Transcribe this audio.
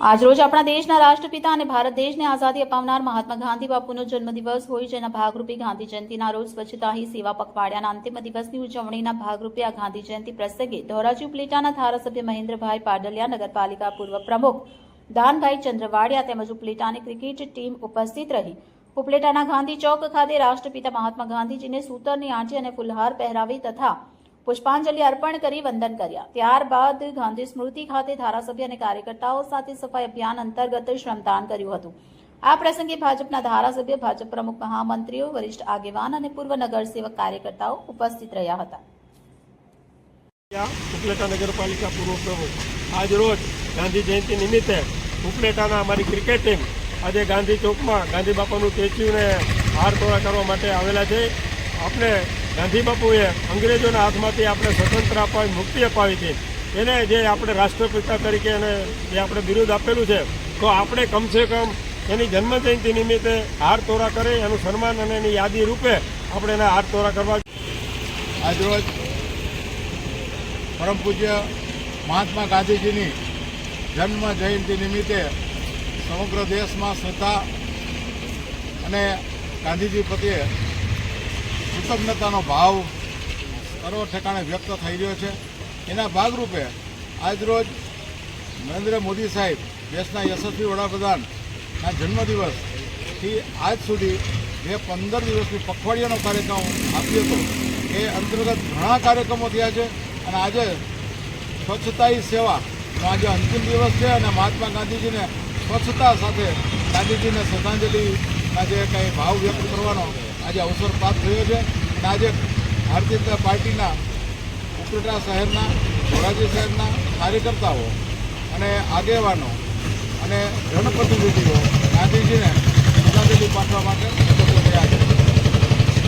આજરોજ આપણા દેશના રાષ્ટ્રપિતા અને ભારત દેશને આઝાદી અપાવનાર મહાત્મા ગાંધી બાપુનો જન્મદિવસ હોય, જેના ભાગરૂપે ગાંધી જયંતિના રોજ સ્વચ્છતા હી સેવા પખવાડિયાના અંતિમ દિવસની ઉજવણીના ભાગરૂપે આ ગાંધી જયંતિ પ્રસંગે ધોરાજી ઉપલેટાના ધારાસભ્ય મહેન્દ્રભાઈ પાડલિયા, નગરપાલિકા પૂર્વ પ્રમુખ દાનભાઈ ચંદ્રવાડિયા તેમજ ઉપલેટાની ક્રિકેટ ટીમ ઉપસ્થિત રહી ઉપલેટાના ગાંધી ચોક ખાતે રાષ્ટ્રપિતા મહાત્મા ગાંધીજીને સૂતરની આંટી અને ફુલહાર પહેરાવી તથા પુષ્પાંજલિ અર્પણ કરી વંદન કર્યા। ત્યારબાદ ગાંધી સ્મૃતિ ખાતે ધારાસભ્ય અને કાર્યકર્તાઓ સાથે સફાઈ અભિયાન અંતર્ગત શ્રમદાન કર્યું હતું। આ પ્રસંગે ભાજપના ધારાસભ્ય, ભાજપ પ્રમુખ, મહામંત્રીઓ, વરિષ્ઠ આગેવાન અને પૂર્વ નગરસેવક કાર્યકર્તાઓ ઉપસ્થિત રહ્યા હતા। ઉપલેટા નગરપાલિકા પૂર્વ પ્રમુખ આજ રોજ ગાંધી જયંતિ નિમિત્તે ઉપલેટાના અમારી ક્રિકેટ ટીમ આજે ગાંધી ચોકમાં ગાંધી બાપાનું સ્ટેચ્યુને હાર તોડા કરવા માટે આવેલા છે। આપણે ગાંધી બાપુએ અંગ્રેજોના હાથમાંથી આપણે સ્વતંત્ર અપાવી, મુક્તિ અપાવી હતી, એને જે આપણે રાષ્ટ્રપિતા તરીકે એને જે આપણે બિરુદ આપેલું છે, તો આપણે કમસે કમ એની જન્મજયંતિ નિમિત્તે હાર તોડા કરી એનું સન્માન અને એની યાદી રૂપે આપણે એના હાર તોડા કરવા। આજરોજ પરમ પૂજ્ય મહાત્મા ગાંધીજીની જન્મ જયંતિ નિમિત્તે સમગ્ર દેશમાં શ્રદ્ધા અને ગાંધીજી પ્રત્યે કૃતજ્ઞતાનો ભાવ સર્વ ઠેકાણે વ્યક્ત થઈ રહ્યો છે। એના ભાગરૂપે આજરોજ નરેન્દ્ર મોદી સાહેબ દેશના યશસ્વી વડાપ્રધાનના જન્મદિવસથી આજ સુધી જે 15 દિવસની પખવાડિયાનો કાર્યક્રમ આપ્યો હતો એ અંતર્ગત ઘણા કાર્યક્રમો થયા છે અને આજે સ્વચ્છતા હી સેવાનો આજે અંતિમ દિવસ છે અને મહાત્મા ગાંધીજીને સ્વચ્છતા સાથે ગાંધીજીને શ્રદ્ધાંજલિના જે કંઈ ભાવ વ્યક્ત કરવાનો આજે અવસર પ્રાપ્ત થયો છે અને આજે ભારતીય જનતા પાર્ટીના ઉપલેટા શહેરના, ધોરાજી શહેરના કાર્યકર્તાઓ અને આગેવાનો અને જનપ્રતિનિધિઓ ગાંધીજીને શ્રદ્ધાંજલિ પાઠવવા માટે